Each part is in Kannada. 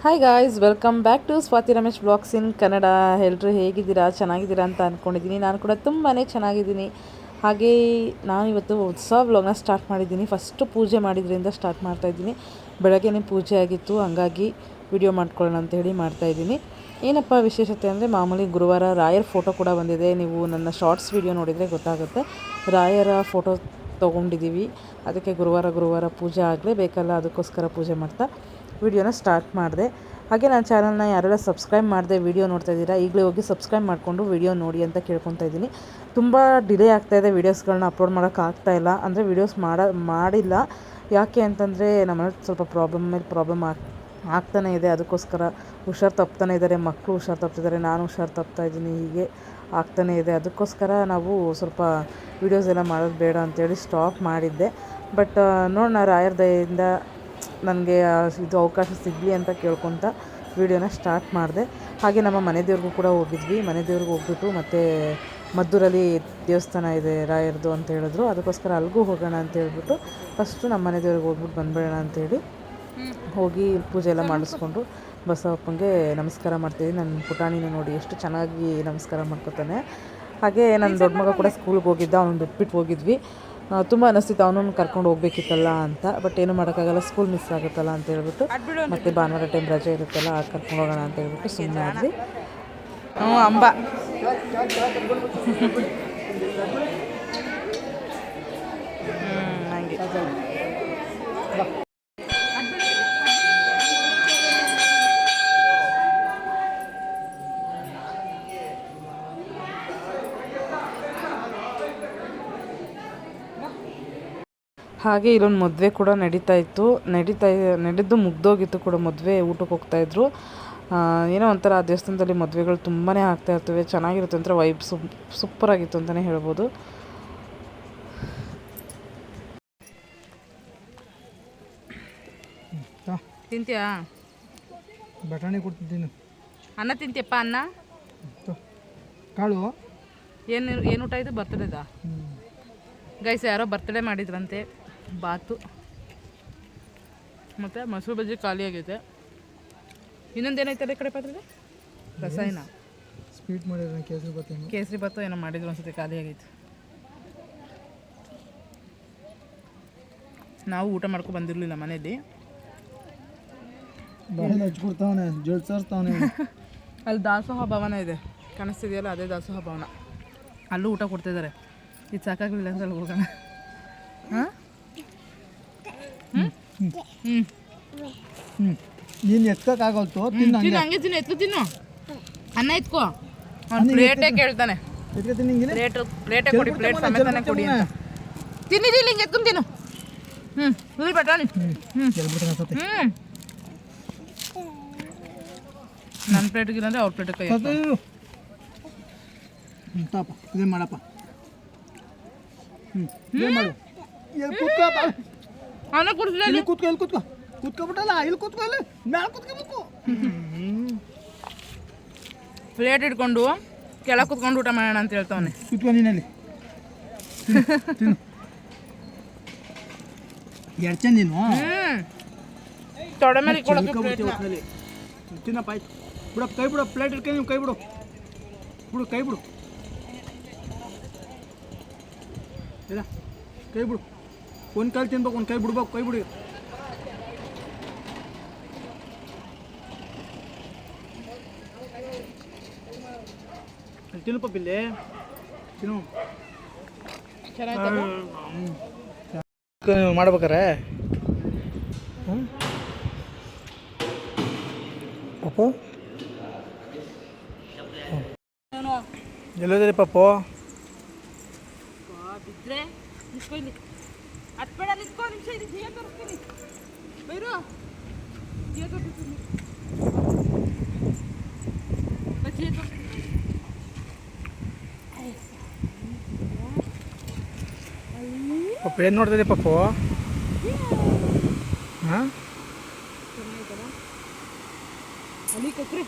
Hi guys, welcome back to Swathi Ramesh blogs in Kannada. ಎಲ್ಲರೂ ಹೇಗಿದ್ದೀರಾ? ಚೆನ್ನಾಗಿದ್ದೀರಾ ಅಂತ ಅಂದ್ಕೊಂಡಿದ್ದೀನಿ. ನಾನು ಕೂಡ ತುಂಬಾ ಚೆನ್ನಾಗಿದ್ದೀನಿ. ಹಾಗೇ ನಾನು ಇವತ್ತು ಉತ್ಸವ ವ್ಲಾಗ್ನ ಸ್ಟಾರ್ಟ್ ಮಾಡಿದ್ದೀನಿ. ಫಸ್ಟು ಪೂಜೆ ಮಾಡಿದ್ರಿಂದ ಸ್ಟಾರ್ಟ್ ಮಾಡ್ತಾಯಿದ್ದೀನಿ. ಬೆಳಗ್ಗೆನೇ ಪೂಜೆ ಆಗಿತ್ತು, ಹಂಗಾಗಿ ವಿಡಿಯೋ ಮಾಡ್ಕೊಳ್ಳೋಣ ಅಂತ ಹೇಳಿ ಮಾಡ್ತಾಯಿದ್ದೀನಿ. ಏನಪ್ಪ ವಿಶೇಷತೆ ಅಂದರೆ, ಮಾಮೂಲಿ ಗುರುವಾರ ರಾಯರ ಫೋಟೋ ಕೂಡ ಬಂದಿದೆ. ನೀವು ನನ್ನ ಶಾರ್ಟ್ಸ್ ವಿಡಿಯೋ ನೋಡಿದರೆ ಗೊತ್ತಾಗುತ್ತೆ. ರಾಯರ ಫೋಟೋ ತೊಗೊಂಡಿದ್ದೀವಿ. ಅದಕ್ಕೆ ಗುರುವಾರ ಪೂಜೆ ಆಗಲೇಬೇಕಲ್ಲ, ಅದಕ್ಕೋಸ್ಕರ ಪೂಜೆ ಮಾಡ್ತಾ ವಿಡಿಯೋನ ಸ್ಟಾರ್ಟ್ ಮಾಡಿದೆ. ಹಾಗೆ ನನ್ನ ಚಾನಲ್ನ ಯಾರೆಲ್ಲ ಸಬ್ಸ್ಕ್ರೈಬ್ ಮಾಡಿದೆ ವಿಡಿಯೋ ನೋಡ್ತಾ ಇದ್ದೀರಾ, ಈಗಲೇ ಹೋಗಿ ಸಬ್ಸ್ಕ್ರೈಬ್ ಮಾಡಿಕೊಂಡು ವಿಡಿಯೋ ನೋಡಿ ಅಂತ ಕೇಳ್ಕೊತಾ ಇದ್ದೀನಿ. ತುಂಬ ಡಿಲೇ ಆಗ್ತಾಯಿದೆ ವೀಡಿಯೋಸ್ಗಳನ್ನ ಅಪ್ಲೋಡ್ ಮಾಡೋಕ್ಕಾಗ್ತಾಯಿಲ್ಲ. ಅಂದರೆ ವೀಡಿಯೋಸ್ ಮಾಡಿಲ್ಲ. ಯಾಕೆ ಅಂತಂದರೆ ನಮ್ಮಲ್ಲಿ ಸ್ವಲ್ಪ ಪ್ರಾಬ್ಲಮ್ ಆಗ್ತಾನೇ ಇದೆ. ಅದಕ್ಕೋಸ್ಕರ ಹುಷಾರು ತಪ್ತಾನೆ ಇದ್ದಾರೆ, ಮಕ್ಕಳು ಹುಷಾರು ತಪ್ತಿದ್ದಾರೆ, ನಾನು ಹುಷಾರು ತಪ್ತಾಯಿದ್ದೀನಿ. ಹೀಗೆ ಆಗ್ತಾನೇ ಇದೆ. ಅದಕ್ಕೋಸ್ಕರ ನಾವು ಸ್ವಲ್ಪ ವೀಡಿಯೋಸ್ ಎಲ್ಲ ಮಾಡೋದು ಬೇಡ ಅಂತೇಳಿ ಸ್ಟಾಪ್ ಮಾಡಿದ್ದೆ. ಬಟ್ ನೋಡೋಣ, ರಾಯರ ದಯೆಯಿಂದ ನನಗೆ ಇದು ಅವಕಾಶ ಸಿಗಲಿ ಅಂತ ಕೇಳ್ಕೊತ ವೀಡಿಯೋನ ಸ್ಟಾರ್ಟ್ ಮಾಡಿದೆ. ಹಾಗೆ ನಮ್ಮ ಮನೆ ದೇವ್ರಿಗೂ ಕೂಡ ಹೋಗಿದ್ವಿ. ಮನೆ ದೇವ್ರಿಗೆ ಹೋಗ್ಬಿಟ್ಟು ಮತ್ತು ಮದ್ದೂರಲ್ಲಿ ದೇವಸ್ಥಾನ ಇದೆ ರಾಯರದು ಅಂತ ಹೇಳಿದ್ರು. ಅದಕ್ಕೋಸ್ಕರ ಅಲ್ಲಿಗೂ ಹೋಗೋಣ ಅಂತ ಹೇಳ್ಬಿಟ್ಟು ಫಸ್ಟು ನಮ್ಮ ಮನೆ ದೇವ್ರಿಗೆ ಹೋಗ್ಬಿಟ್ಟು ಬಂದುಬಿಡೋಣ ಅಂತೇಳಿ ಹೋಗಿ ಪೂಜೆ ಎಲ್ಲ ಮಾಡಿಸ್ಕೊಂಡು ಬಸವಪ್ಪಂಗೆ ನಮಸ್ಕಾರ ಮಾಡ್ತೀವಿ. ನನ್ನ ಪುಟಾಣಿನ ನೋಡಿ ಎಷ್ಟು ಚೆನ್ನಾಗಿ ನಮಸ್ಕಾರ ಮಾಡ್ಕೊತಾನೆ. ಹಾಗೆ ನನ್ನ ದೊಡ್ಡ ಮಗ ಕೂಡ ಸ್ಕೂಲ್ಗೆ ಹೋಗಿದ್ದ, ಅವನು ಬಿಟ್ಬಿಟ್ಟು ಹೋಗಿದ್ವಿ. ತುಂಬ ಅನ್ನಿಸ್ತಿತ್ತು ಅವನನ್ನು ಕರ್ಕೊಂಡು ಹೋಗ್ಬೇಕಿತ್ತಲ್ಲ ಅಂತ. ಬಟ್ ಏನು ಮಾಡೋಕ್ಕಾಗಲ್ಲ, ಸ್ಕೂಲ್ ಮಿಸ್ ಆಗುತ್ತಲ್ಲ ಅಂತ ಹೇಳ್ಬಿಟ್ಟು ಮತ್ತು ಭಾನುವಾರ ಟೈಮ್ ರಜೆ ಇರುತ್ತಲ್ಲ, ಆಗ ಕರ್ಕೊಂಡು ಹೋಗೋಣ ಅಂತ ಹೇಳ್ಬಿಟ್ಟು ಸುಮ್ಮನೆ ಆದ್ವಿ. ಅಂಬ ಹಾಗೆ ಹಾಗೆ ಇಲ್ಲೊಂದು ಮದುವೆ ಕೂಡ ನಡೆದು ಮುಗ್ದೋಗಿತ್ತು ಕೂಡ. ಮದುವೆ ಊಟಕ್ಕೆ ಹೋಗ್ತಾಯಿದ್ರು. ಏನೋ ಒಂಥರ ಆ ದೇವಸ್ಥಾನದಲ್ಲಿ ಮದುವೆಗಳು ತುಂಬಾ ಆಗ್ತಾಯಿರ್ತವೆ, ಚೆನ್ನಾಗಿರುತ್ತೆ. ಒಂಥರ ವೈಬ್ ಸೂಪರಾಗಿತ್ತು ಅಂತಲೇ ಹೇಳ್ಬೋದು. ತಿಂತೀಯಾ? ಬಟಾಣಿ ಕೊಡ್ತಿದ್ದೀನಿ. ಅನ್ನ ತಿಂತೀಯಪ್ಪ? ಅನ್ನ ಕಾಳು ಏನು ಊಟ ಇದು? ಬರ್ತಡೇದಾ ಗೈಸ್? ಯಾರೋ ಬರ್ತಡೇ ಮಾಡಿದ್ರಂತೆ. ಬಾತು ಮತ್ತು ಮೊಸರು ಬಜ್ಜಿ ಖಾಲಿ ಆಗೈತೆ. ಇನ್ನೊಂದು ಏನೈತೆ ಈ ಕಡೆ ಪಾತ್ರೆ? ರಸಾಯನ ಸ್ವೀಟ್ ಮಾಡಿದ್ರೆ ಕೇಸರಿ ಬಾತು ಏನೋ ಮಾಡಿದ್ರು ಅನ್ಸುತ್ತೆ, ಖಾಲಿ ಆಗೈತೆ. ನಾವು ಊಟ ಮಾಡ್ಕೊಂಡು ಬಂದಿರಲಿಲ್ಲ ಮನೇಲಿ. ಹಚ್ಕೊಡ್ತಾವನೆ, ಜೋಡ್ಸಾರ್ತಾವನೆ. ಅಲ್ಲಿ ದಾಸೋಹ ಭವನ ಇದೆ, ಕಾಣಿಸ್ತಿದೆಯಲ್ಲ, ಅದೇ ದಾಸೋಹ ಭವನ. ಅಲ್ಲೂ ಊಟ ಕೊಡ್ತಿದ್ದಾರೆ. ಇದು ಸಾಕಾಗಲಿಲ್ಲ ಅಂದ್ರೆ ಅಲ್ಲಿ ಹೋಗೋಣ. ಹಾಂ ನೀನು ಎತ್ಕೋಕ್ಕಾಗಲ್ತು, ತಿನ್ನು ಹಂಗೆ ತಿನ್ನು, ಎತ್ಕೊ ತಿನ್ನು. ಅನ್ನ ಎತ್ಕೋ. ಅವ್ನು ಪ್ಲೇಟೇ ಕೇಳ್ತಾನೆ. ಪ್ಲೇಟೇ ಕೊಡಿ, ಪ್ಲೇಟ್ ಸಮೇತನೇ ಕೊಡಿ ಅಂತ. ತಿನ್ನಿದ್ದೀನಿ, ಹಿಂಗೆ ಎತ್ಕೊಂಡು ತಿನ್ನು. ಹುಳಿ ಬಟಾಣಿ. ನನ್ನ ಪ್ಲೇಟಿಗಿಲ್ಲ ಅಂದರೆ ಅವ್ರ ಪ್ಲೇಟಿಗೆ ಕೈ ತಾಪ ಇದೇನು ಮಾಡಪ್ಪ. ಅನ್ನ ಕುಡಿಸ್ಲಿ. ಇಲ್ಲಿ ಕೂತ್ಕೊಬಿಟ್ಟಲ್ಲ, ಇಲ್ಲಿ ಕೂತ್ಕೊ, ಅಲ್ಲಿ ಮ್ಯಾಲೆ ಕೂತ್ಕೋಬೇಕು. ಪ್ಲೇಟ್ ಇಟ್ಕೊಂಡು ಕೆಳಗೆ ಕೂತ್ಕೊಂಡು ಊಟ ಮಾಡೋಣ ಅಂತ ಹೇಳ್ತಾವನೆ. ಕೂತ್ಕೊ ನೀನಲ್ಲಿ, ಎಡ್ಚ ನೀನು ತೊಡೆ ಮೇಲೆ ತಿನ್ನಪ್ಪ. ಆಯ್ತು ಬಿಡಪ್ಪ, ಕೈ ಬಿಡು. ಪ್ಲೇಟ್ ಇಟ್ಕೊಂಡು ನೀವು ಕೈ ಬಿಡು, ಕೈ ಬಿಡು. ಇಲ್ಲ, ಕೈ ಬಿಡು. ಒಂದು ಕಾಲು ತಿನ್ಬೇಕು, ಒಂದು ಕೈ ಬಿಡ್ಬೇಕು, ಕೈ ಬಿಡಿ. ತಿನ್ನಪ್ಪ ಬಿಲ್ಲಿ, ತಿನ್ನು. ಮಾಡ್ಬೇಕಾರೆ ಪಾಪು ಎಲ್ಲೋದ್ರಿ ಪಾಪು? ಬಿದ್ದರೆ ನಿಂತ್ಕೊಳ್ಳಿ, ಹತ್ಬೇಡ, ನಿಂತ್ಕೊ ನಿಮಿಷ. ಇದು ಜಿಯೋ ತೋರಿಸ್ತೀನಿ, ಬೈರು ಜಿಯೋ ತೋರಿಸ್ತೀನಿ, ಜಿಯೋ ತೋರಿಸ್ತೀನಿ. ಪಾಪು ಏನು ನೋಡ್ತಿದ್ದೆ ಪಾಪು? ಹಾಂ, ಅಲ್ಲಿ ಕೊಕ್ರೆ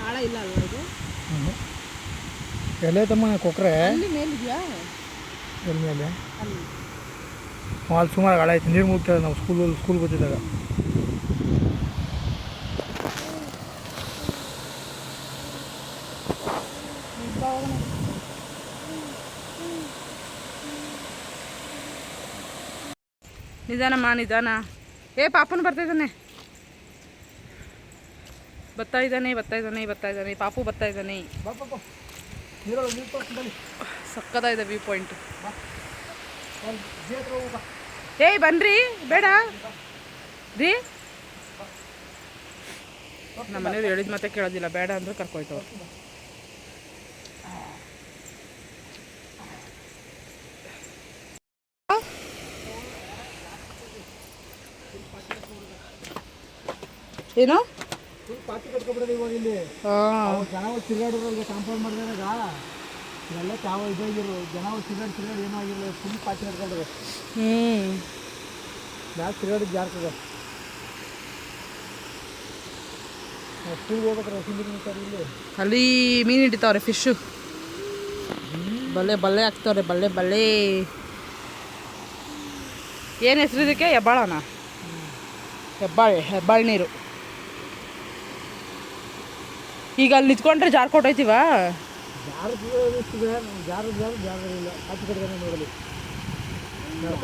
ಆಳ ಇಲ್ಲ ಅಲ್ವಾ ಇದು? ಎಲ್ಲೇ ತಮ್ಮ ಕೊಕ್ರೆ ಅಲ್ಲಿ ಮೇಲಿದೆಯಾ? ಎಲ್ಲಿ ಮೇಲೆ? ಅಲ್ಲಿ ಅಲ್ಲಿ ಸುಮಾರು ಗಾಳ ಆಯ್ತು, ನೀರು ಮುಗ್ತೇವೆ ನಾವು ಸ್ಕೂಲ್ ಗೊತ್ತಿದ್ದಾಗ. ನಿಧಾನಮ್ಮ ನಿಧಾನ. ಏ ಪಾಪನು ಬರ್ತಾ ಇದ್ದಾನೆ ಪಾಪು ಬರ್ತಾ ಇದ್ದಾನೆ. ಸಕ್ಕತ್ತಾಗಿದೆ ವ್ಯೂ ಪಾಯಿಂಟ್. ಏಯ್ ಬನ್ರಿ, ಬೇಡ ರೀ. ನಮ್ಮ ಮನೆಯವ್ರು ಹೇಳಿದ ಮತ್ತೆ ಕೇಳೋದಿಲ್ಲ, ಬೇಡ ಅಂದ್ರೆ ಕರ್ಕೊಯ್ತವ್ರು. ಏನು ಪಾತಿ ಕಟ್ಕೊಬಿಡೋದು ಇವಾಗ ಇಲ್ಲಿ. ಜನ ತಿರುಗಾಡಿರೋರಿಗೆ ಕಾಂಪೌಂಡ್ ಮಾಡಿದಾಗ ಇವೆಲ್ಲ ತಾವು ಇದಾಗಿರೋ ಜನ ತಿರುಗಾಡಿ ಏನೂ ಆಗಿರಲ್ಲ, ಫುಲ್ ಪಾತಿ ಕಟ್ಕೊಂಡ್ರೆ ಯಾಕೆ ತಿರುಗಾಡಿದ್ದು ಜಾರ್ತದೆ. ಸ್ಕೂಲ್ಗೆ ಹೋಗ್ಬೇಕಾರೆ ಸರ್ ಇಲ್ಲಿ ಅಲ್ಲಿ ಮೀನು ಹಿಡಿತಾವ್ರೆ, ಫಿಶ್ಶು. ಬಲ್ಲೆ ಹಾಕ್ತವ್ರೆ, ಬಲ್ಲೆ. ಏನು ಹೆಸರು ಇದಕ್ಕೆ? ಹೆಬ್ಬಾಳನ? ಹೆಬ್ಬಾಳು ನೀರು. ಈಗ ಅಲ್ಲಿ ನಿಂತ್ಕೊಂಡ್ರೆ ಜಾರ್ ಕೊಟ್ಟೋಯ್ತೀವ. ಜಾರಿಲ್ಲ ಹತ್ತು ಕಡೆ ನೋಡಲಿ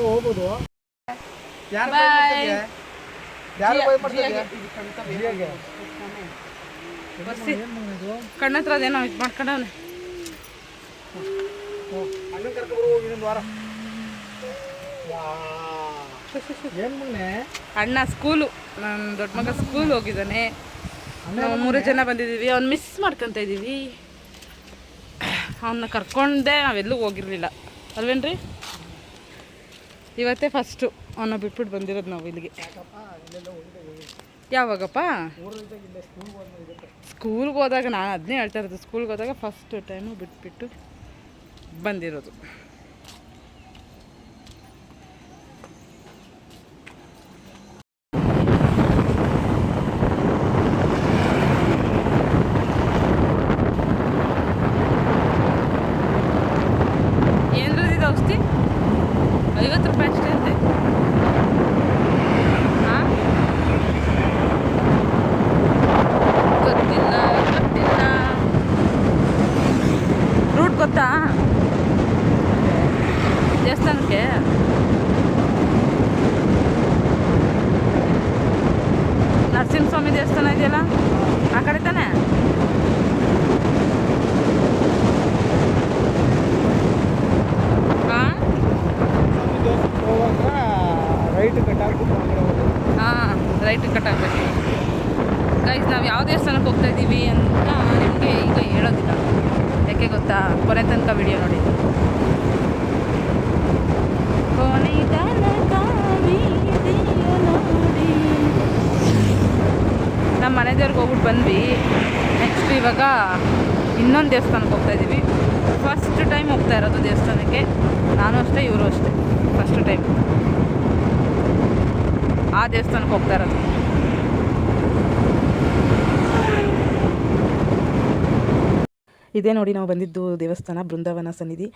ಹೋಗ್ಬೋದು. ಕಣ್ಣತ್ರ ಅದೇನೋ ಇದು ಮಾಡ್ಕೊಂಡವನೆ. ಅಣ್ಣನ ಕರ್ಕೊಂಡು ಹೋಗಿ ಇನ್ನೊಂದು ವಾರ. ಅಣ್ಣ ಸ್ಕೂಲು, ನನ್ನ ದೊಡ್ಡ ಮಗ ಸ್ಕೂಲ್ ಹೋಗಿದ್ದಾನೆ. ನಾವು 3 ಜನ ಬಂದಿದ್ದೀವಿ. ಅವ್ನು ಮಿಸ್ ಮಾಡ್ಕೊತ ಇದ್ದೀವಿ. ಅವನ್ನ ಕರ್ಕೊಂಡೆ ನಾವೆಲ್ಲೂ ಹೋಗಿರಲಿಲ್ಲ ಅಲ್ವೇನ್ರಿ? ಇವತ್ತೇ ಫಸ್ಟು ಅವನ್ನ ಬಿಟ್ಬಿಟ್ಟು ಬಂದಿರೋದು ನಾವು ಇಲ್ಲಿಗೆ. ಯಾವಾಗಪ್ಪ? ಸ್ಕೂಲ್ಗೆ ಹೋದಾಗ, ನಾನು ಅದನ್ನೇ ಹೇಳ್ತಾ ಇರೋದು, ಸ್ಕೂಲ್ಗೆ ಹೋದಾಗ ಫಸ್ಟ್ ಟೈಮು ಬಿಟ್ಬಿಟ್ಟು ಬಂದಿರೋದು. ಏನ್ರದ್ದು ಔಷಧಿ? 50 ರೂಪಾಯಿ ಅಷ್ಟೇ ಅಂತೆ. ಹಾಂ, ಗೊತ್ತಿಲ್ಲ. ರೂಟ್ ಗೊತ್ತಾ ದೇವಸ್ಥಾನಕ್ಕೆ? ನರಸಿಂಹಸ್ವಾಮಿ ದೇವಸ್ಥಾನ ಇದೆಯಲ್ಲ, ಆ ಕಡೆ ತಾನೆ? ಹಾಂ, ರೈಟ್ ಕಟ್ಟಾಗಬೇಕು. ಗೈಸ್, ನಾವು ಯಾವ ದೇವಸ್ಥಾನಕ್ಕೆ ಹೋಗ್ತಾ ಇದ್ದೀವಿ ಅಂತ ನಿಮಗೆ ಈಗ ಹೇಳೋದಿಲ್ಲ. ಯಾಕೆ ಗೊತ್ತಾ? ಕೊನೆ ತನಕ ವಿಡಿಯೋ ನೋಡಿ. ನಮ್ಮ ಮನೆ ದೇವ್ರಿಗೆ ಹೋಗ್ಬಿಟ್ಟು ಬಂದ್ವಿ. ನೆಕ್ಸ್ಟ್ ಇವಾಗ ಇನ್ನೊಂದು ದೇವಸ್ಥಾನಕ್ಕೆ ಹೋಗ್ತಾ ಇದ್ದೀವಿ. ಫಸ್ಟ್ ಟೈಮ್ ಹೋಗ್ತಾ ಇರೋದು ದೇವಸ್ಥಾನಕ್ಕೆ. ನಾನು ಅಷ್ಟೇ, ಇವರು ಅಷ್ಟೇ, ಫಸ್ಟ್ ಟೈಮ್ ಆ ದೇವಸ್ಥಾನಕ್ಕೆ ಹೋಗ್ತಾ ಇರೋದು. ಇದೇ ನೋಡಿ, ನಾವು ಬಂದಿದ್ದು ದೇವಸ್ಥಾನ ಬೃಂದಾವನ ಸನ್ನಿಧಿ,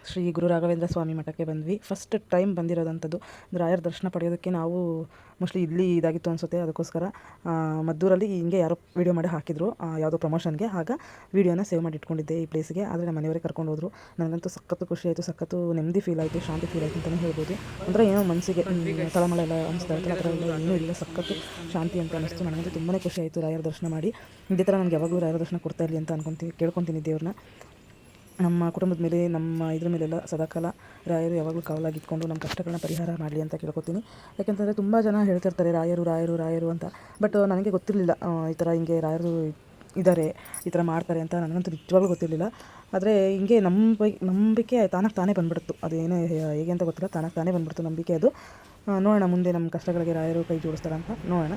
ಶ್ರೀ ಗುರು ರಾಘವೇಂದ್ರ ಸ್ವಾಮಿ ಮಠಕ್ಕೆ ಬಂದ್ವಿ. ಫಸ್ಟ್ ಟೈಮ್ ಬಂದಿರೋದಂಥದ್ದು. ರಾಯರ ದರ್ಶನ ಪಡೆಯೋದಕ್ಕೆ ನಾವು ಮೋಸ್ಟ್ಲಿ ಇಲ್ಲಿ ಇದಾಗಿತ್ತು ಅನಿಸುತ್ತೆ. ಅದಕ್ಕೋಸ್ಕರ ಮದ್ದೂರಲ್ಲಿ ಹಿಂಗೆ ಯಾರೋ ವೀಡಿಯೋ ಮಾಡಿ ಹಾಕಿದ್ರು, ಯಾವುದೋ ಪ್ರಮೋಷನ್ಗೆ. ಆಗ ವೀಡಿಯೋನ ಸೇವ್ ಮಾಡಿ ಇಟ್ಕೊಂಡಿದ್ದೆ ಈ ಪ್ಲೇಸ್ಗೆ. ಆದರೆ ನಮ್ಮ ಮನೆಯವರೇ ಕರ್ಕೊಂಡು ಹೋದ್ರು. ನನಗಂತೂ ಸಖತ್ತು ಖುಷಿ ಆಯಿತು, ಸಖತ್ತು ನೆಮ್ಮದಿ ಫೀಲ್ ಆಯಿತು, ಶಾಂತಿ ಫೀಲ್ ಆಯಿತು ಅಂತಲೇ ಹೇಳ್ಬೋದು. ಅಂದರೆ ಏನೋ ಮನಸ್ಸಿಗೆ ತಳಮಳ ಎಲ್ಲ ಅನಿಸ್ತಾ ಇತ್ತು, ಆ ಥರ ಎಲ್ಲ ಏನೂ ಇಲ್ಲ, ಸಖತ್ತು ಶಾಂತಿ ಅಂತ ಅನ್ನಿಸ್ತು. ನನಗಂತೂ ತುಂಬಾ ಖುಷಿ ಆಯಿತು ರಾಯರ ದರ್ಶನ ಮಾಡಿ. ಇದೇ ಥರ ನನಗೆ ಯಾವಾಗಲೂ ರಾಯರ ದರ್ಶನ ಕೊಡ್ತಾ ಇರಲಿ ಅಂತ ಕೇಳ್ಕೊತೀನಿ ದೇವ್ರನ್ನ. ನಮ್ಮ ಕುಟುಂಬದ ಮೇಲೆ, ನಮ್ಮ ಇದ್ರ ಮೇಲೆಲ್ಲ ಸದಾಕಾಲ ರಾಯರು ಯಾವಾಗಲೂ ಕಾವಲಾಗಿ ಇಟ್ಕೊಂಡು ನಮ್ಮ ಕಷ್ಟಗಳನ್ನ ಪರಿಹಾರ ಮಾಡಲಿ ಅಂತ ಕೇಳ್ಕೊತೀನಿ. ಯಾಕೆಂತಂದರೆ ತುಂಬ ಜನ ಹೇಳ್ತಿರ್ತಾರೆ ರಾಯರು ಅಂತ. ಬಟ್ ನನಗೆ ಗೊತ್ತಿರಲಿಲ್ಲ ಈ ಥರ ಹಿಂಗೆ ರಾಯರು ಇದ್ದಾರೆ, ಈ ಥರ ಮಾಡ್ತಾರೆ ಅಂತ ನನಗಂತೂ ನಿಜವಾಗ್ಲೂ ಗೊತ್ತಿರಲಿಲ್ಲ. ಆದರೆ ಹಿಂಗೆ ನಂಬಿಕೆ ತಾನೇ ಬಂದುಬಿಡ್ತು. ಅದೇನೇ ಹೇಗೆ ಅಂತ ಗೊತ್ತಿಲ್ಲ, ತಾನೇ ಬಂದುಬಿಡ್ತು ನಂಬಿಕೆ ಅದು. ನೋಡೋಣ ಮುಂದೆ ನಮ್ಮ ಕಷ್ಟಗಳಿಗೆ ರಾಯರು ಕೈ ಜೋಡಿಸ್ತಾರೆ ಅಂತ ನೋಡೋಣ.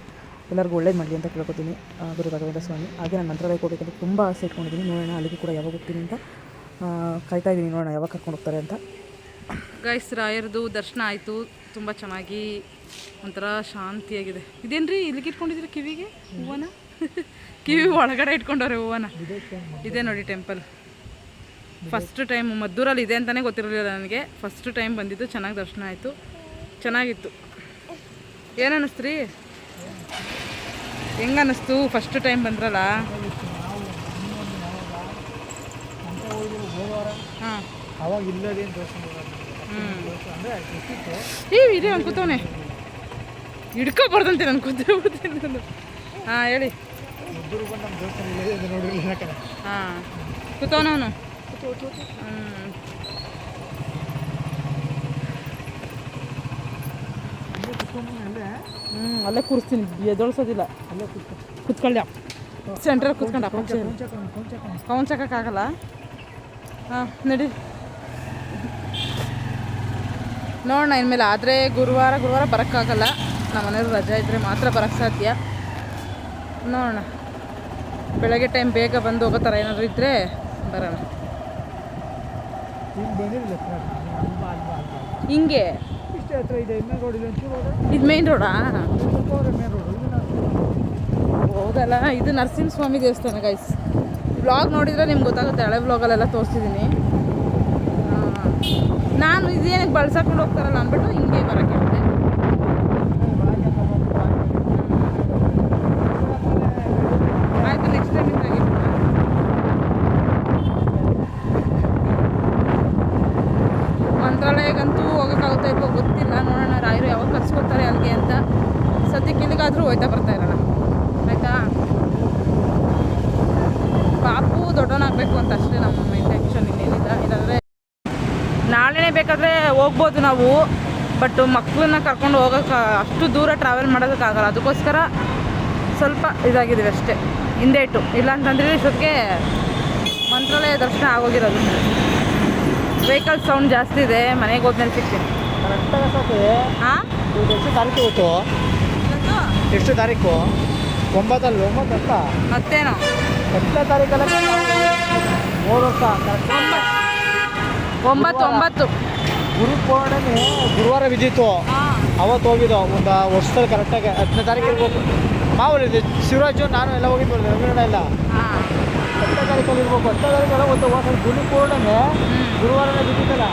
ಎಲ್ಲರಿಗೂ ಒಳ್ಳೇದು ಮಾಡಲಿ ಅಂತ ಕೇಳ್ಕೊತೀನಿ ಗುರು ರಾಘವೇಂದ್ರ ಸ್ವಾಮಿ. ಹಾಗೆ ನಾನು ಮಂತ್ರಾಲಯಕ್ಕೆ ಹೋಗಬೇಕಂತ ತುಂಬ ಆಸೆ ಇಟ್ಕೊಂಡಿದ್ದೀನಿ. ನೋಡೋಣ, ಅಲ್ಲಿಗೆ ಕೂಡ ಯಾವಾಗ ಹೋಗ್ತೀನಿ ಅಂತ ಕಾಯ್ತಾ ಇದ್ದೀನಿ. ನೋಡೋಣ ಯಾವಾಗ ಕರ್ಕೊಂಡು ಹೋಗ್ತಾರೆ ಅಂತ. ಗೈಸ್, ರಾಯರದು ದರ್ಶನ ಆಯಿತು, ತುಂಬ ಚೆನ್ನಾಗಿ, ಒಂಥರ ಶಾಂತಿಯಾಗಿದೆ. ಇದೇನು ರೀ ಇಲ್ಲಿಗೆ ಇಟ್ಕೊಂಡಿದ್ದೀರಿ ಕಿವಿಗೆ ಹೂವನ? ಕಿವಿ ಒಳಗಡೆ ಇಟ್ಕೊಂಡವ್ರೆ ಹೂವನ. ಇದೇ ನೋಡಿ ಟೆಂಪಲ್. ಫಸ್ಟ್ ಟೈಮ್ ಮದ್ದೂರಲ್ಲಿ ಇದೆ ಅಂತಲೇ ಗೊತ್ತಿರಲಿಲ್ಲ ನನಗೆ. ಫಸ್ಟ್ ಟೈಮ್ ಬಂದಿದ್ದು, ಚೆನ್ನಾಗಿ ದರ್ಶನ ಆಯಿತು, ಚೆನ್ನಾಗಿತ್ತು. ಏನು ಅನ್ನಿಸ್ತು ರೀ? ಹೆಂಗೆ ಅನ್ನಿಸ್ತು ಫಸ್ಟ್ ಟೈಮ್ ಬಂದ್ರಲ್ಲ? ಹಾಂ, ಅವಾಗ ಇಲ್ಲದೇನು ದರ್ಶನ ಅಂದರೆ ಇದೆ ಅನ್ಕೋತವನೆ, ಹಿಡ್ಕೊಬಾರ್ದಂತೆ ನಾನು ಕೂತ್ಬಿಡ್ತೀನಿ ನಾನು. ಹಾಂ ಹೇಳಿ. ಮದ್ದೂರು ಬಂದು ನಮ್ಮ ದೇವಸ್ಥಾನ ಇಲ್ಲದೆ ನೋಡಿರಲಿಲ್ಲ ಕಡೆ. ಹಾಂ, ಕೂತವನವನು. ಅಲ್ಲೇ ಕೂರಿಸ್ತೀನಿ, ಎದೊಳ್ಸೋದಿಲ್ಲ. ಅಲ್ಲೇ ಕುತ್ಕೊಳ್ಳ ಸೆಂಟ್ರಲ್ಲಿ ಕೂತ್ಕೊಂಡ ಕೌನ್ ಚಕ್ಕಾಗಲ್ಲ. ಹಾಂ ನಡಿ ನೋಡೋಣ ಇನ್ಮೇಲೆ. ಆದರೆ ಗುರುವಾರ ಬರೋಕ್ಕಾಗಲ್ಲ, ನಮ್ಮ ಮನೆಯವ್ರು ರಜೆ ಇದ್ದರೆ ಮಾತ್ರ ಬರೋಕ್ಕೆ ಸಾಧ್ಯ. ನೋಡೋಣ, ಬೆಳಗ್ಗೆ ಟೈಮ್ ಬೇಗ ಬಂದು ಹೋಗೋ ಥರ ಏನಾದರೂ ಇದ್ದರೆ ಬರೋಣ. ಹಿಂಗೆ ಇಷ್ಟೇ ಹತ್ರ ಇದೆ. ಮೇನ್ ರೋಡ್ ಇದೆ, ಇದು ಮೇನ್ ರೋಡಾ? ಮೇನ್ ರೋಡು ಹೌದಲ್ಲ. ಇದು ನರಸಿಂಹಸ್ವಾಮಿ ದೇವಸ್ಥಾನ ಗೈಸ್. ವ್ಲಾಗ್ ನೋಡಿದರೆ ನಿಮ್ಗೆ ಗೊತ್ತಾಗುತ್ತೆ, ಹಳೆ ವ್ಲಾಗಲ್ಲೆಲ್ಲ ತೋರಿಸ್ತಿದ್ದೀನಿ. ನಾನು ಇದೇನಕ್ಕೆ ಬಳಸಾಕೊಂಡು ಹೋಗ್ತಾರಲ್ಲ ಅಂದ್ಬಿಟ್ಟು ಹಿಂಗೆ ಬರೋಕ್ಕೆ ಹೇಳಿದೆ. ಆಯಿತು, ನೆಕ್ಸ್ಟ್ ಟೈಮ್ ಹಿಂಗಾಗಿ ಮಂತ್ರಾಲಯಗಂತೂ ಹೋಗೋಕ್ಕಾಗುತ್ತಾ ಇಲ್ವೋ ಗೊತ್ತಿಲ್ಲ. ನೋಡೋಣ ರಾಯರು ಯಾವಾಗ ಕರ್ಸ್ಕೊತಾರೆ ಅಲ್ಲಿಗೆ ಅಂತ. ಸದ್ಯಕ್ಕೆ ಇಲ್ಲಿಗಾದರೂ ಹೋಯ್ತಾ ಬರ್ತಾ ಇರೋಣ, ಆಯಿತಾ? ಪಾಪು ದೊಡ್ಡವನಾಗಬೇಕು ಅಂತ ಅಷ್ಟೇ ನಮ್ಮ ಇಂಟೆನ್ಷನ್, ಇನ್ನೇನಿಲ್ಲ. ಇಲ್ಲಾಂದರೆ ನಾಳೆನೇ ಬೇಕಾದರೆ ಹೋಗ್ಬೋದು ನಾವು, ಬಟ್ ಮಕ್ಕಳನ್ನ ಕರ್ಕೊಂಡು ಹೋಗೋಕ್ಕೆ ಅಷ್ಟು ದೂರ ಟ್ರಾವೆಲ್ ಮಾಡೋದಕ್ಕಾಗಲ್ಲ. ಅದಕ್ಕೋಸ್ಕರ ಸ್ವಲ್ಪ ಇದಾಗಿದ್ದೀವಿ ಅಷ್ಟೇ, ಹಿಂದೆ ಇಟ್ಟು. ಇಲ್ಲ ಅಂತಂದರೆ ಇಷ್ಟೊತ್ತಿಗೆ ಮಂತ್ರಾಲಯ ದರ್ಶನ ಆಗೋಗಿರೋದು. ವೆಹಿಕಲ್ ಸೌಂಡ್ ಜಾಸ್ತಿ ಇದೆ, ಮನೆಗೆ ಹೋದ್ಮೇಲೆ ಸಿಗ್ತೀನಿ. ಕರೆಕ್ಟಾಗಿ ಸಾಕು. ಹಾಂ, ಎಷ್ಟು ತಾರೀಕು ಇವತ್ತು? ಎಷ್ಟು ತಾರೀಕು? 9 ಅಂತ. ಮತ್ತೇನು 8ನೇ ತಾರೀಕಲ್ಲ, 3 ವರ್ಷ ಕರೆಕ್ಟ್. 9 ಗುರು ಪೌರ್ಣಿಮೆ ಗುರುವಾರ ಬಿದ್ದಿತ್ತು, ಅವತ್ತು ಹೋಗಿದ್ದು. ಒಂದು ವರ್ಷದಲ್ಲಿ ಕರೆಕ್ಟಾಗಿ 10ನೇ ತಾರೀಕು ಇರ್ಬೇಕು. ಮಾಮೂಲಿ ಶಿವರಾಜು ನಾನು ಎಲ್ಲ ಹೋಗಿದ್ದು, ರವಿಗೌಡ ಎಲ್ಲ 10ನೇ ತಾರೀಕಲ್ಲಿ ಇರ್ಬೇಕು. 10ನೇ ತಾರೀಕೆಲ್ಲ ಒಂದು ವರ್ಷ ಗುರು ಪೌರ್ಣಿಮೆ ಗುರುವಾರನೇ ಬಿದ್ದಿತ್ತಲ್ಲ,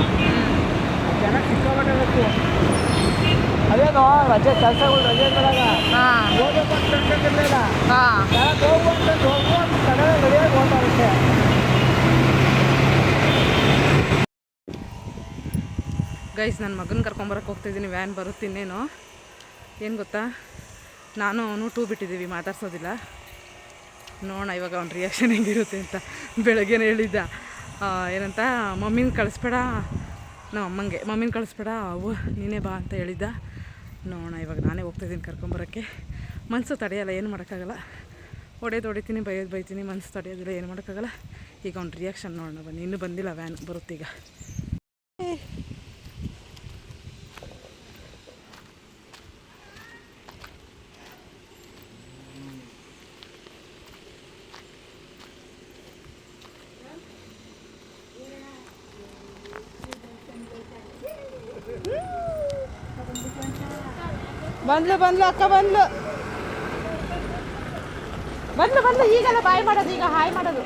ಜನ ಸಿಕ್ಕಾಪಟ್ಟೆ ಬೇಕು. ಅದೇನೋ ರಜೆ ಕೆಲಸಗಳು ರಜೆ ಇದ್ದಾಗ ಹೋಗ್ಬೇಕು ಅಂತ ತಿಳ್ಕೊಂಡಿರ್ಲಿಲ್ಲ. ಹೋಗು ಅಂತಂದು ಹೋಗು ಅಂತ ಕಡೆ ರೆಡಿಯಾಗಿ ಹೋಗ್ತಾರಷ್ಟೇ. ಗೈಸ್, ನನ್ನ ಮಗನ ಕರ್ಕೊಂಬರಕ್ಕೆ ಹೋಗ್ತಾಯಿದ್ದೀನಿ. ವ್ಯಾನ್ ಬರುತ್ತೆ ಇನ್ನೇನು. ಏನು ಗೊತ್ತಾ, ನಾನು ಅವನು 2 ಬಿಟ್ಟಿದ್ದೀವಿ, ಮಾತಾಡ್ಸೋದಿಲ್ಲ. ನೋಡೋಣ ಇವಾಗ ಅವ್ನ ರಿಯಾಕ್ಷನ್ ಹೆಂಗಿರುತ್ತೆ ಅಂತ. ಬೆಳಗ್ಗೆನೇ ಹೇಳಿದ್ದ, ಏನಂತ, ಮಮ್ಮಿನ ಕಳಿಸ್ಬೇಡ, ನಮ್ಮ ಅಮ್ಮಂಗೆ ಮಮ್ಮಿನ ಕಳಿಸ್ಬೇಡ, ಅವು ನೀನೇ ಬಾ ಅಂತ ಹೇಳಿದ್ದ. ನೋಡೋಣ ಇವಾಗ ನಾನೇ ಹೋಗ್ತಾಯಿದ್ದೀನಿ ಕರ್ಕೊಂಬರೋಕ್ಕೆ. ಮನಸ್ಸು ತಡೆಯಲ್ಲ, ಏನು ಮಾಡೋಕ್ಕಾಗಲ್ಲ. ಹೊಡಿತೀನಿ, ಬೈತೀನಿ, ಮನಸ್ಸು ತಡೆಯೋದಿಲ್ಲ, ಏನು ಮಾಡೋಕ್ಕಾಗಲ್ಲ. ಈಗ ಅವ್ನ ರಿಯಾಕ್ಷನ್ ನೋಡೋಣ ಬನ್ನಿ. ಇನ್ನೂ ಬಂದಿಲ್ಲ, ವ್ಯಾನ್ ಬರುತ್ತೀಗ. ಬಂದ್ಲು ಅಕ್ಕ ಬಂದ್ಲು. ಈಗಲ್ಲ ಬಾಯ್ ಮಾಡೋದು, ಈಗ ಹಾಯ್ ಮಾಡೋದು.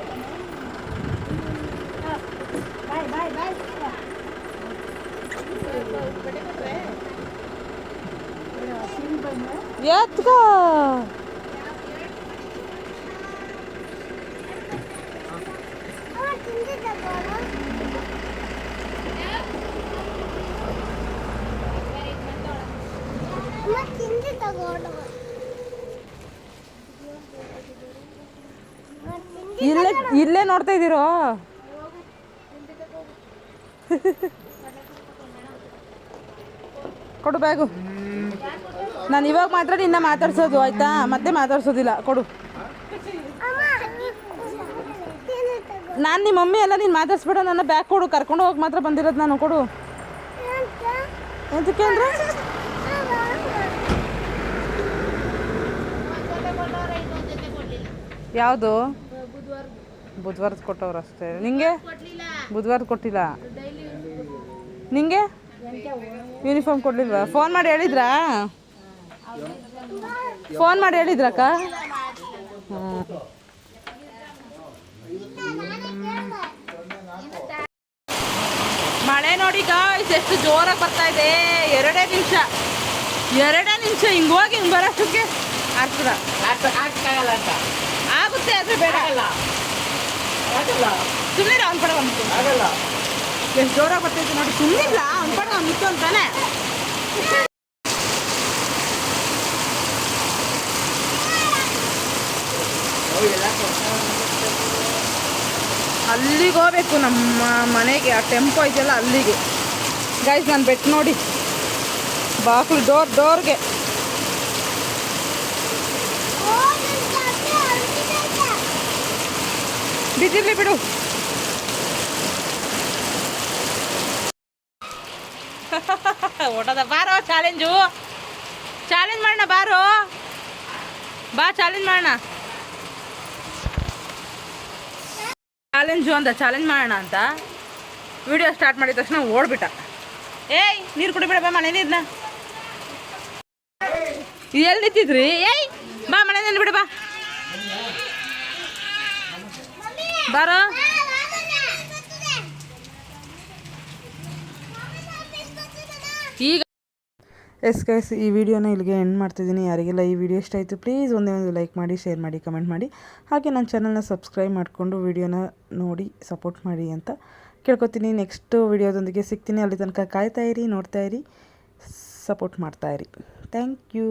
ಎತ್ಕೋ. ಇಲ್ಲೇ ನೋಡ್ತಾ ಇದ್ದೀರೋ? ಕೊಡು ಬ್ಯಾಗು. ನಾನು ಇವಾಗ ಮಾತ್ರ ನಿನ್ನ ಮಾತಾಡ್ಸೋದು, ಆಯ್ತಾ? ಮತ್ತೆ ಮಾತಾಡ್ಸೋದಿಲ್ಲ. ಕೊಡು. ನಾನು ನಿಮ್ಮ ಮಮ್ಮಿ ಎಲ್ಲ ನೀನು ಮಾತಾಡ್ಸ್ಬೇಡ, ನನ್ನ ಬ್ಯಾಗ್ ಕೊಡು. ಕರ್ಕೊಂಡು ಹೋಗಿ ಮಾತ್ರ ಬಂದಿರೋದು ನಾನು. ಕೊಡು. ಎಂತಕ್ಕೆ ಅಂದ್ರೆ ಯಾವುದು? ಬುಧವಾರದ ಕೊಟ್ಟವ್ರು ಅಷ್ಟೇ. ನಿಂಗೆ ಬುಧವಾರದ ಕೊಟ್ಟಿಲ್ಲ? ನಿಂಗೆ ಯೂನಿಫಾರ್ಮ್ ಕೊಡಲಿಲ್ವಾ? ಫೋನ್ ಮಾಡಿ ಹೇಳಿದ್ರಾ? ಅಕ್ಕ? ಹ್ಞೂ. ಮಳೆ ನೋಡಿ ಗಾಯ್ಸ್ ಎಷ್ಟು ಜೋರಾಗಿ ಬರ್ತಾ ಇದೆ. 2 ನಿಮಿಷ ಹಿಂಗೆ ಹೋಗಿ ಹಿಂಗೆ ಬರೋಷ್ಟಕ್ಕೆ ಆಗ್ತದ ಆಗುತ್ತೆ. ಆದರೆ ಬೇಡ ಸುಮ್ಮನೆ ಅವ್ನ ಪಡ ಬಂತು ಆಗಲ್ಲ. ಎಷ್ಟು ಜೋರಾಗಿ ಬರ್ತೈತೆ ನೋಡಿ. ಸುಮ್ಮನಿಲ್ಲ ಅವ್ನ ಪಡ ನಿಂತು ಅಂತಾನೆ. ಅಲ್ಲಿಗೆ ಹೋಗ್ಬೇಕು ನಮ್ಮ ಮನೆಗೆ. ಆ ಟೆಂಪೋ ಇದೆಯಲ್ಲ ಅಲ್ಲಿಗೆ. ಗೈಸ್ ನಾನು ಬೆಟ್ಟು ನೋಡಿ ಬಾಕ್ಲು ಡೋರ್ಗೆ ಬಿದ್ದಿರ್ಲಿ ಬಿಡು. ಓಟದ ಬಾರೋ ಚಾಲೆಂಜ್ ಮಾಡೋಣ. ಬಾ ಚಾಲೆಂಜ್ ಮಾಡೋಣ. ಚಾಲೆಂಜ್ ಮಾಡೋಣ ಅಂತ ವಿಡಿಯೋ ಸ್ಟಾರ್ಟ್ ಮಾಡಿದ ತಕ್ಷಣ ಓಡ್ಬಿಟ್ಟ. ಏಯ್ ನೀರು ಕುಡಿಬೇಡ, ಬಾ ಮನೆ ನೀರನ್ನ. ಎಲ್ಲಿ ನಿಂತಿದ್ರಿ? ಏಯ್ ಬಾ ಮನೆ ನೀರು ಬಿಡು, ಬಾ ಬಾರೋ. ಈಗ ಗೈಸ್ ಈ ವಿಡಿಯೋನ ಇಲ್ಲಿಗೆ ಎಂಡ್ ಮಾಡ್ತಿದ್ದೀನಿ. ಯಾರಿಗೆಲ್ಲ ಈ ವಿಡಿಯೋ ಇಷ್ಟ ಆಯಿತು ಪ್ಲೀಸ್ ಒಂದೇ ಒಂದು ಲೈಕ್ ಮಾಡಿ, ಶೇರ್ ಮಾಡಿ, ಕಮೆಂಟ್ ಮಾಡಿ. ಹಾಗೆ ನನ್ನ ಚಾನಲ್ನ ಸಬ್ಸ್ಕ್ರೈಬ್ ಮಾಡಿಕೊಂಡು ವಿಡಿಯೋನ ನೋಡಿ ಸಪೋರ್ಟ್ ಮಾಡಿ ಅಂತ ಕೇಳ್ಕೊತೀನಿ. ನೆಕ್ಸ್ಟ್ ವಿಡಿಯೋದೊಂದಿಗೆ ಸಿಗ್ತೀನಿ. ಅಲ್ಲಿ ತನಕ ಕಾಯ್ತಾಯಿರಿ, ನೋಡ್ತಾಯಿರಿ, ಸಪೋರ್ಟ್ ಮಾಡ್ತಾಯಿರಿ. Thank you.